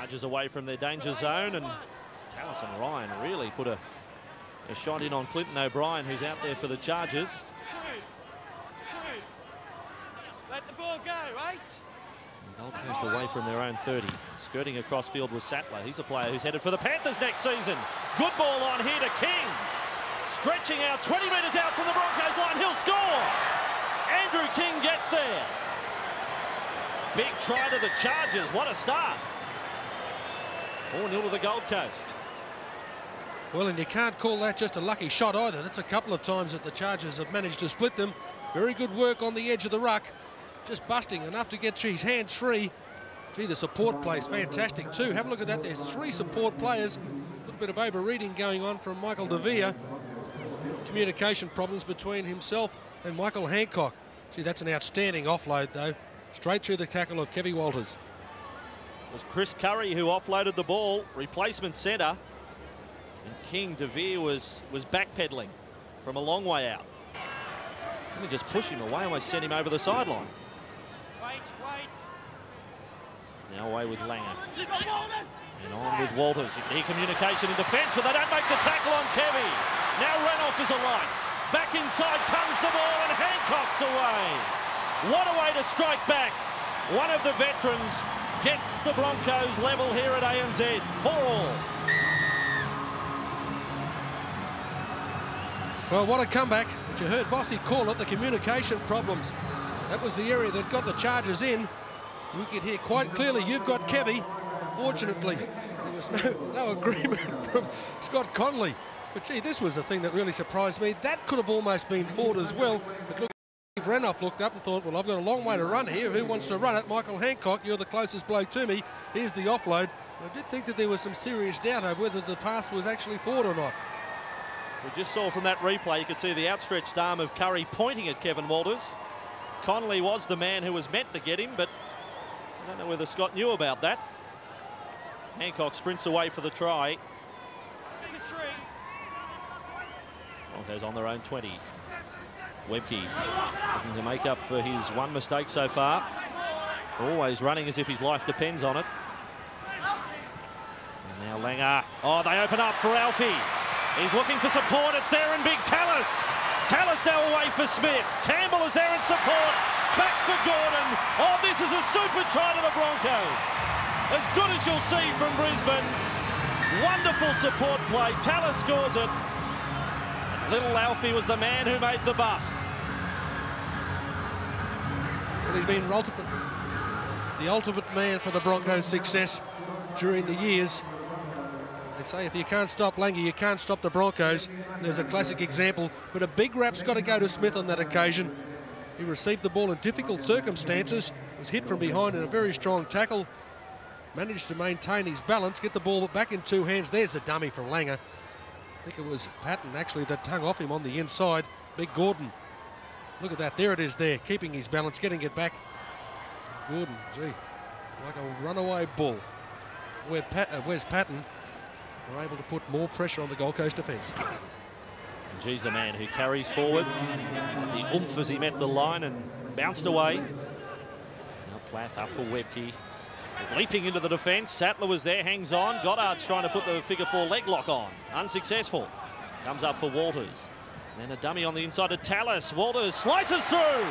Chargers away from their danger zone, and Tallis and Ryan really put a shot in on Clinton O'Brien, who's out there for the Chargers. Two. Let the ball go, right? Gold Coast away from their own 30. Skirting across field was Sattler. He's a player who's headed for the Panthers next season. Good ball on here to King. Stretching out 20 metres out from the Broncos line. He'll score. Andrew King gets there. Big try to the Chargers. What a start. 4-0 to the Gold Coast. Well, and you can't call that just a lucky shot either. That's a couple of times that the Chargers have managed to split them. Very good work on the edge of the ruck. Just busting enough to get his hands free. Gee, the support play is fantastic too. Have a look at that. There's 3 support players. A little bit of over-reading going on from Michael De Vere. Communication problems between himself and Michael Hancock. Gee, that's an outstanding offload though. Straight through the tackle of Kevy Walters. It was Chris Curry who offloaded the ball, replacement centre. And King, De Vere was backpedaling from a long way out. Let me just push him away, almost sent him over the sideline. Wait. Now away with Langer. And on with Walters. You can hear communication in defence, but they don't make the tackle on Kevy. Now Renouf is alight. Back inside comes the ball, and Hancock's away. What a way to strike back. One of the veterans gets the Broncos level here at ANZ. 4-all. Well, what a comeback. But you heard Bossy call it the communication problems. That was the area that got the Chargers in. We could hear quite clearly, you've got Kevy. Unfortunately, there was no agreement from Scott Conley. But gee, this was the thing that really surprised me. That could have almost been fought as well. But look, Renouf looked up and thought, well, I've got a long way to run here. Who wants to run it? Michael Hancock, you're the closest bloke to me. Here's the offload. I did think that there was some serious doubt over whether the pass was actually fought or not. We just saw from that replay, you could see the outstretched arm of Curry pointing at Kevin Walters. Connolly was the man who was meant to get him, but I don't know whether Scott knew about that. Hancock sprints away for the try. Broncos on their own 20. Webke looking to make up for his one mistake so far. Always running as if his life depends on it. And now Langer. Oh, they open up for Alfie. He's looking for support. It's there in big Tallis. Tallis now away for Smith. Campbell is there in support. Back for Gordon. Oh, this is a super try to the Broncos. As good as you'll see from Brisbane. Wonderful support play. Tallis scores it. Little Alfie was the man who made the bust. Well, he's been the ultimate man for the Broncos' success during the years. They say if you can't stop Langer, you can't stop the Broncos. There's a classic example, but a big rap's got to go to Smith on that occasion. He received the ball in difficult circumstances, was hit from behind in a very strong tackle, managed to maintain his balance, get the ball back in 2 hands. There's the dummy from Langer. I think it was Patton actually that hung off him on the inside. Big Gordon. Look at that, there it is there, keeping his balance, getting it back. Gordon, gee, like a runaway bull. Where's Patton? We're able to put more pressure on the Gold Coast defence. And G's the man who carries forward. The oomph as he met the line and bounced away. Now Plath up for Webke. Leaping into the defence. Sattler was there, hangs on. Goddard's trying to put the figure 4 leg lock on. Unsuccessful. Comes up for Walters. Then a dummy on the inside of Tallis. Walters slices through.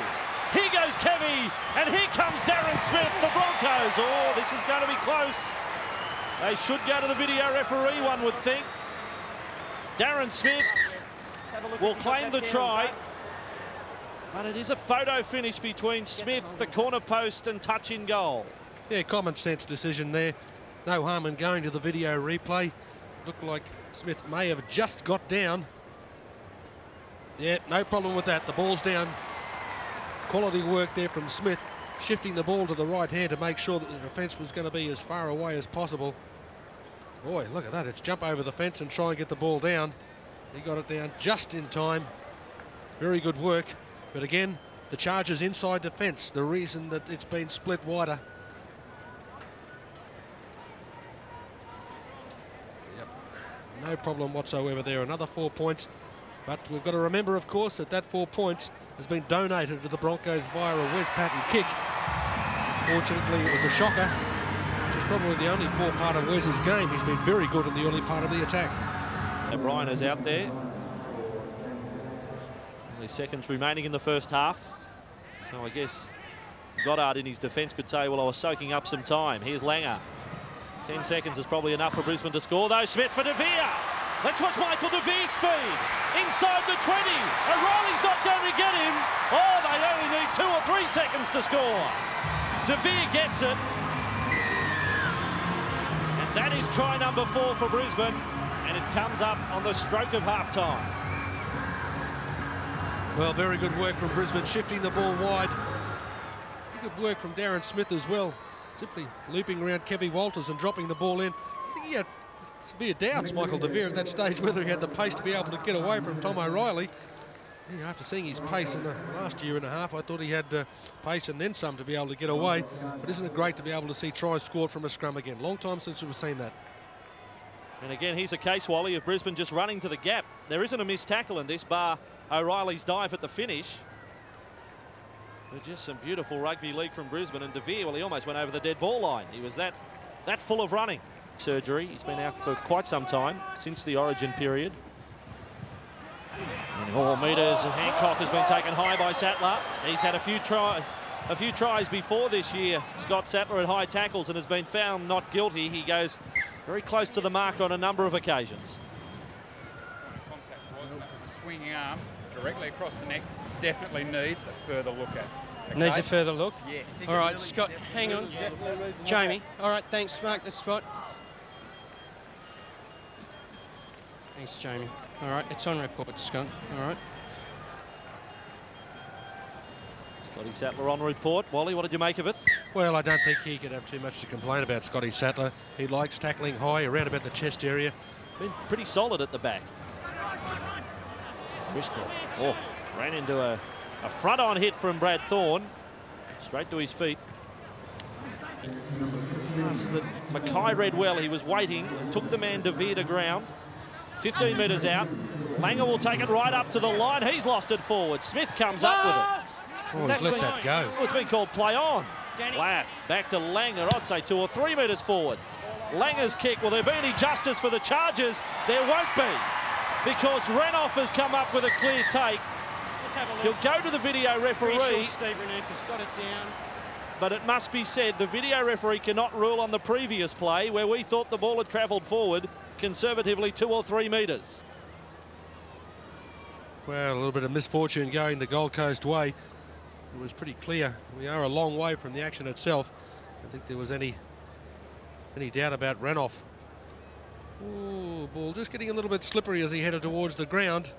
Here goes Kevy. And here comes Darren Smith, the Broncos. Oh, this is going to be close. They should go to the video referee, one would think. Darren Smith will claim the try. But it is a photo finish between Smith, the corner post, and touch in goal. Yeah, common sense decision there. No harm in going to the video replay. Looked like Smith may have just got down. Yeah, no problem with that. The ball's down. Quality work there from Smith, shifting the ball to the right hand to make sure that the defence was going to be as far away as possible. Boy, look at that. It's jump over the fence and try and get the ball down. He got it down just in time. Very good work. But again, the Chargers inside defence, the reason that it's been split wider. Yep, no problem whatsoever there. Another 4 points. But we've got to remember, of course, that 4 points has been donated to the Broncos via a Wes Patton kick. Fortunately, it was a shocker. which is probably the only poor part of Wes's game. He's been very good in the early part of the attack. O'Brien is out there. Only seconds remaining in the first half. So I guess Goddard in his defence could say, well, I was soaking up some time. Here's Langer. 10 seconds is probably enough for Brisbane to score, though. Smith for De Vere. Let's watch Michael De Vere's speed. Inside the 20. O'Reilly's not going to get him. Oh, they only need 2 or 3 seconds to score. De Vere gets it. And that is try number 4 for Brisbane. And it comes up on the stroke of half-time. Well, very good work from Brisbane, shifting the ball wide. Good work from Darren Smith as well, simply looping around Kevy Walters and dropping the ball in. I think he had severe doubts, Michael De Vere, at that stage, whether he had the pace to be able to get away from Tom O'Reilly. Yeah, after seeing his pace in the last year and a half, I thought he had pace and then some to be able to get away. But isn't it great to be able to see tries scored from a scrum again? Long time since we've seen that. And again, here's a case, Wally, of Brisbane just running to the gap. There isn't a missed tackle in this, bar O'Reilly's dive at the finish. But just some beautiful rugby league from Brisbane. And De Vere, well, he almost went over the dead ball line. He was that full of running. Surgery. He's been out for quite some time, since the origin period. And 4 metres, Hancock has been taken high by Sattler. He's had a few tries before this year. Scott Sattler at high tackles and has been found not guilty. He goes very close to the mark on a number of occasions. Contact wasn't. That was a swinging arm directly across the neck. Definitely needs a further look at. Okay? Needs a further look? Yes. All right, Scott, hang on. Jamie, all right, thanks, mark the spot. Thanks, Jamie. All right, it's on report, Scott. All right. Scotty Sattler on report. Wally, what did you make of it? Well, I don't think he could have too much to complain about, Scotty Sattler. He likes tackling high around about the chest area. Been pretty solid at the back. Driscoll, ran into a front-on hit from Brad Thorne. Straight to his feet. Plus that Mackay read well. He was waiting, took the man De Vere to ground. 15 metres out. Langer will take it right up to the line. He's lost it forward. Smith comes up with it. Oh, he's let that go. It's been called play on. Plath back to Langer. I'd say 2 or 3 metres forward. Langer's kick. Will there be any justice for the Chargers? There won't be, because Renouf has come up with a clear take. He'll go to the video referee. Sure Steve Renouf has got it down. But it must be said, the video referee cannot rule on the previous play where we thought the ball had travelled forward conservatively 2 or 3 metres. Well, a little bit of misfortune going the Gold Coast way. It was pretty clear. We are a long way from the action itself. I don't think there was any doubt about Renouf. Ooh, ball just getting a little bit slippery as he headed towards the ground.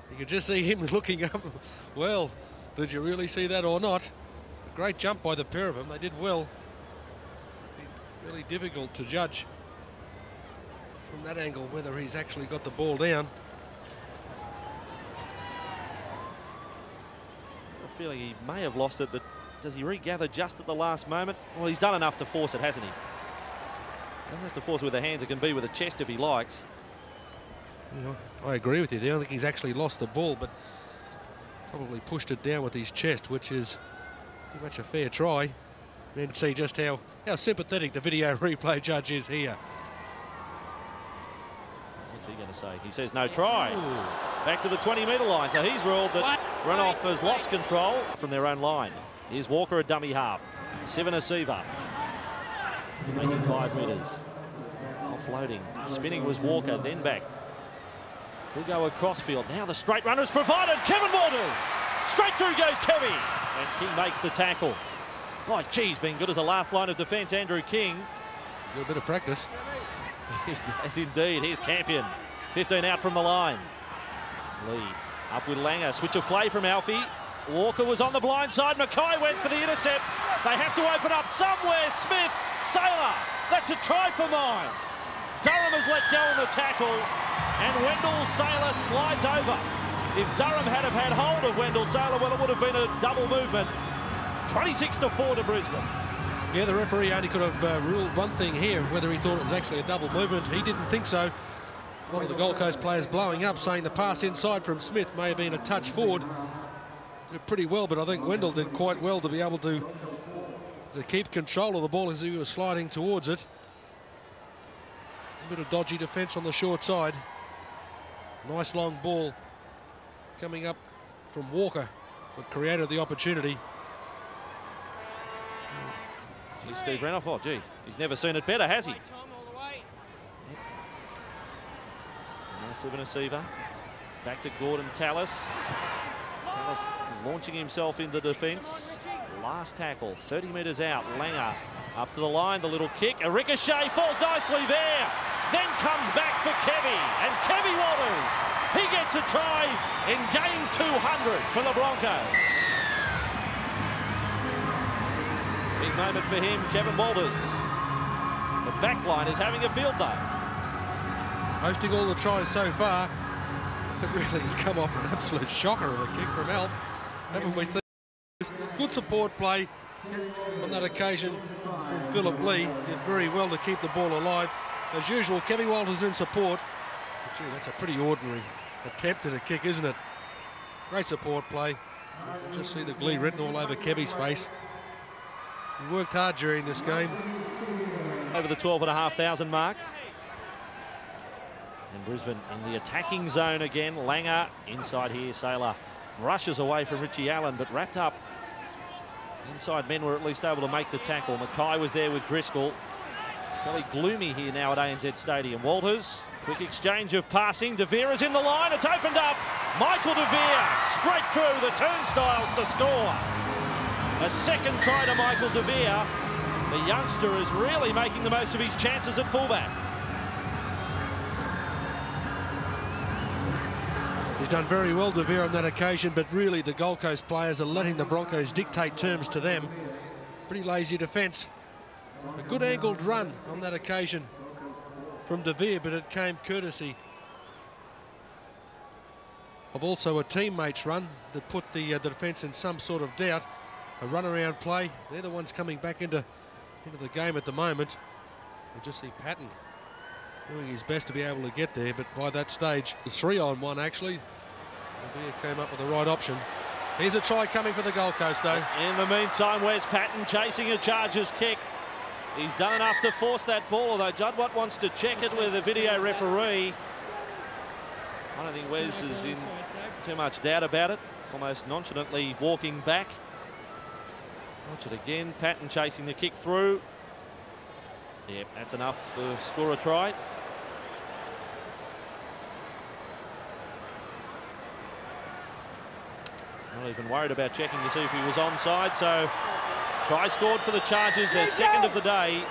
You could just see him looking up. Well, did you really see that or not? A great jump by the pair of them. They did well. Really difficult to judge from that angle whether he's actually got the ball down. I feel like he may have lost it, but does he regather just at the last moment? Well, he's done enough to force it, hasn't he? Doesn't have to force it with the hands. It can be with the chest if he likes. Yeah, I agree with you. I don't think he's actually lost the ball, but probably pushed it down with his chest, which is pretty much a fair try. Then see just how sympathetic the video replay judge is here. What's he going to say? He says no try. Ooh. Back to the 20-metre line. So he's ruled that Renouf has lost control from their own line. Here's Walker, a dummy half. Sivana Siva making 5 metres. Offloading. Spinning was Walker, then back. He'll go across field. Now the straight runner is provided. Kevin Waters. Straight through goes Kevy. And King makes the tackle. Boy, geez, been good as a last line of defence, Andrew King. A little bit of practice. Yes, indeed. Here's Campion. 15 out from the line. Lee up with Langer. Switch of play from Alfie. Walker was on the blind side. Mackay went for the intercept. They have to open up somewhere. Smith, Sailor. That's a try for mine. Durham has let go on the tackle, and Wendell Sailor slides over. If Durham had hold of Wendell Sailor, well, it would have been a double movement. 26-4 to Brisbane. Yeah, the referee only could have ruled one thing here, whether he thought it was actually a double movement. He didn't think so. One of the Gold Coast players blowing up, saying the pass inside from Smith may have been a touch forward. Did pretty well, but I think Wendell did quite well to be able to to keep control of the ball as he was sliding towards it. A bit of dodgy defence on the short side. Nice long ball coming up from Walker, but created the opportunity. Here's Steve Renouf. Oh, gee, he's never seen it better, has he? Sivanasiva. Back to Gordon Tallis. Tallis launching himself into defence. Last tackle, 30 metres out. Langer up to the line, the little kick. A ricochet, falls nicely there. Then comes back for Kevy, and Kevy Walters. He gets a try in game 200 for the Broncos. Big moment for him, Kevin Walters. The back line is having a field day. Hosting all the tries so far. It really has come off an absolute shocker of a kick from Alf. Haven't we seen this? Good support play on that occasion from Philip Lee. Did very well to keep the ball alive. As usual, Kevin Walters in support. But gee, that's a pretty ordinary attempt at a kick, isn't it? Great support play. You can just see the glee written all over Kevy's face. He worked hard during this game. Over the 12,500 mark. And Brisbane in the attacking zone again. Langer inside here. Saylor brushes away from Richie Allen, but wrapped up. Inside men were at least able to make the tackle. Mackay was there with Driscoll. Fairly gloomy here now at ANZ Stadium. Walters, quick exchange of passing. De Vere is in the line. It's opened up. Michael De Vere straight through the turnstiles to score. A second try to Michael De Vere. The youngster is really making the most of his chances at fullback. He's done very well, De Vere, on that occasion, but really the Gold Coast players are letting the Broncos dictate terms to them. Pretty lazy defence. A good angled run on that occasion from De Vere, but it came courtesy of also a teammate's run that put the defence in some sort of doubt. A run-around play. They're the ones coming back into the game at the moment. You just see Patton doing his best to be able to get there, but by that stage, it was 3-on-1 actually. De Vere came up with the right option. Here's a try coming for the Gold Coast though. In the meantime, where's Patton chasing a Chargers kick? He's done enough to force that ball, although Judd Watt wants to check it with the video referee. I don't think Wes is in too much doubt about it. Almost nonchalantly walking back. Watch it again. Patton chasing the kick through. Yep, that's enough to score a try. Not even worried about checking to see if he was onside, so try scored for the Chargers, their second of the day.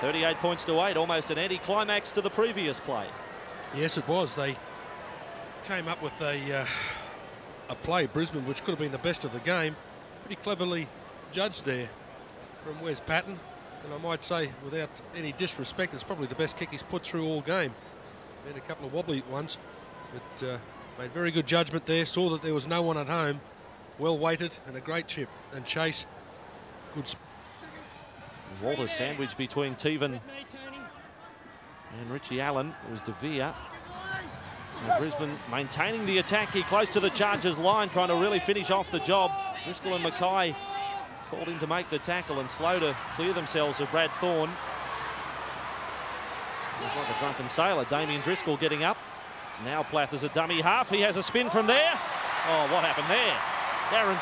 38 points to 8, almost an anti-climax to the previous play. Yes, it was. They came up with a play, Brisbane, which could have been the best of the game. Pretty cleverly judged there from Wes Patton. And I might say, without any disrespect, it's probably the best kick he's put through all game. Been a couple of wobbly ones, but made very good judgment there. Saw that there was no one at home. Well weighted and a great chip and chase. Good. Walters sandwiched between Teven and Richie Allen. It was De Vere. So Brisbane maintaining the attack here close to the Chargers line, trying to really finish off the job. Driscoll and Mackay called in to make the tackle and slow to clear themselves of Brad Thorne. Looks like a drunken sailor. Damien Driscoll getting up. Now Plath is a dummy half. He has a spin from there. Oh, what happened there? Darren,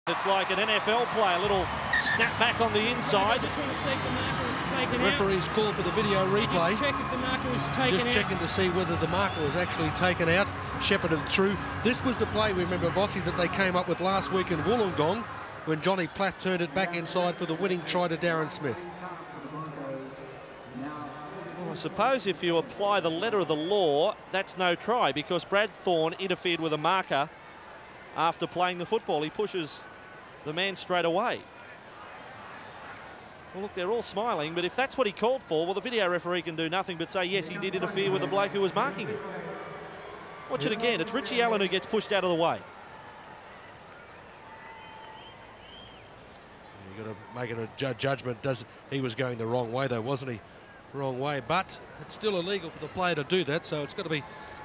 it's like an NFL play. A little snap back on the inside. I just want to see if the marker was taken Referee's call for the video replay. Just check if the marker was taken out. Just checking to see whether the marker was actually taken out, shepherded through. This was the play, remember, Vossi, that they came up with last week in Wollongong when Johnny Platt turned it back inside for the winning try to Darren Smith. Well, I suppose if you apply the letter of the law, that's no try, because Brad Thorne interfered with a marker after playing the football. He pushes the man straight away. Well, look, they're all smiling, but if that's what he called for, well, the video referee can do nothing but say, yes, he did interfere with the bloke who was marking him. Watch it again. It's Richie Allen who gets pushed out of the way. You've got to make it a judgment. He was going the wrong way, though, wasn't he? Wrong way, but it's still illegal for the player to do that, so it's got to be.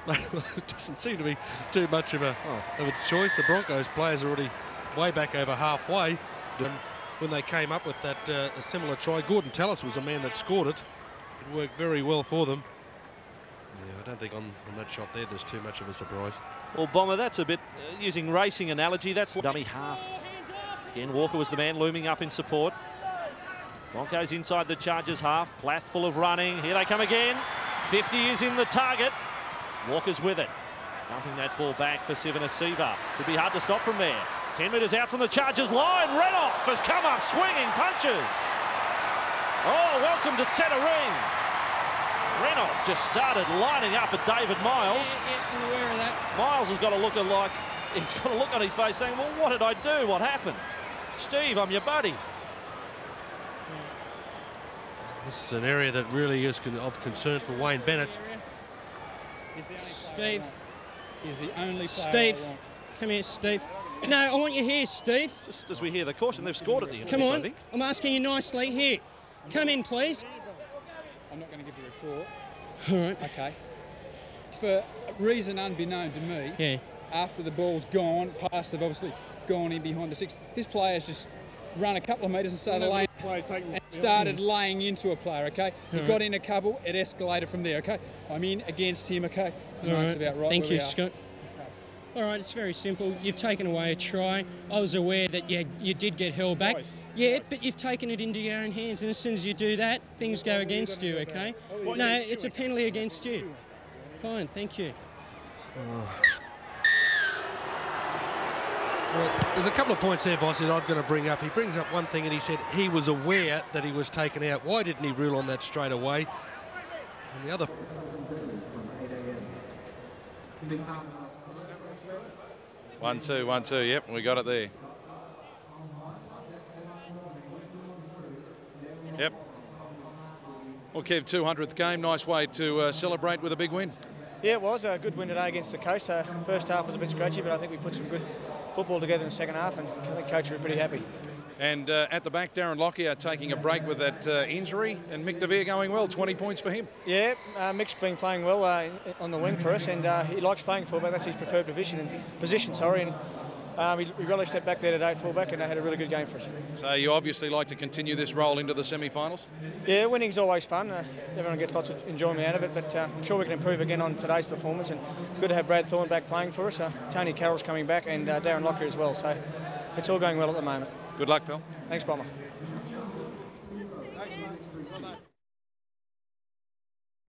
It doesn't seem to be too much of a choice. The Broncos players are already way back over halfway. when they came up with that a similar try. Gordon Tallis was the man that scored it. It worked very well for them. Yeah, I don't think on that shot there's too much of a surprise. Well, Bomber, that's a bit, using racing analogy, that's dummy half. Again, Walker was the man looming up in support. Broncos inside the Chargers half. Plath full of running. Here they come again. 50 is in the target. Walker's with it. Dumping that ball back for Sivanasiva. Could be hard to stop from there. 10 metres out from the Chargers line. Renoff has come up swinging punches. Oh, welcome to centre ring. Renoff just started lining up at David Miles. Yeah, I'm aware of that. Miles has got a look on his face saying, well, what did I do? What happened? Steve, I'm your buddy. This is an area that really is of concern for Wayne Bennett. Steve. He's the only player Steve. I want. Come here, Steve. No, I want you here, Steve. Just as we hear the caution, they've scored at the end Come of this, on. I think. I'm asking you nicely. Here. Come in, please. I'm not going to give the report. All right. Okay. For a reason unbeknown to me, Yeah. after the ball's gone, past have obviously gone in behind the six, this player's just run a couple of metres and started laying into a player, okay? He got in a couple, it escalated from there, okay? I'm in against him, okay? All right. That's about right. Thank where you, we are. Scott. All right, it's very simple. You've taken away a try. I was aware that you did get held back. Twice. Yeah, but you've taken it into your own hands, and as soon as you do that, things go against you, okay? No, it's a penalty against you. Fine, thank you. Well, there's a couple of points there, Boss, that I'm going to bring up. He brings up one thing and he said he was aware that he was taken out. Why didn't he rule on that straight away? And the other... One, two, yep, we got it there. Yep. Well, Kev, 200th game, nice way to celebrate with a big win. Yeah, it was a good win today against the Coast. First half was a bit scratchy, but I think we put some good football together in the second half, and I think coach will be pretty happy. And at the back, Darren Lockyer taking a break with that injury, and Mick DeVere going well, 20 points for him. Yeah, Mick's been playing well on the wing for us, and he likes playing fullback. That's his preferred position. And we relished that back there today at fullback, and they had a really good game for us. So you obviously like to continue this role into the semi-finals? Yeah, winning's always fun. Everyone gets lots of enjoyment out of it, but I'm sure we can improve again on today's performance. And it's good to have Brad Thorne back playing for us. Tony Carroll's coming back, and Darren Lockyer as well. So it's all going well at the moment. Good luck, pal. Thanks, Bomber.